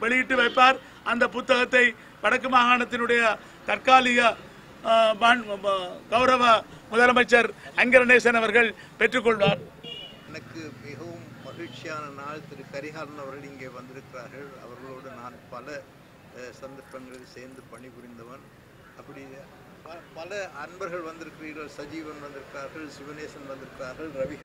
வெளியிட்டு வைப்பார். அந்த புத்தகத்தை வடக்கு மாகாணத்தினுடைய தற்காலிக கௌரவ முதலமைச்சர் அங்கரநேசன் அவர்கள் பெற்றுக்கொள்வார். எனக்கு மிகவும் மகிழ்ச்சியான நாள். திரு கரிகாலன் அவர்கள் இங்கே வந்திருக்கிறார்கள். அவர்களோடு நான் பல சந்தர்ப்பங்களில் சேர்ந்து பணிபுரிந்தவன். அப்படி பல அன்பர்கள் வந்திருக்கிறீர்கள். சஜீவன் வந்திருக்கிறார்கள், சிவனேசன் வந்திருக்கிறார்கள், ரவி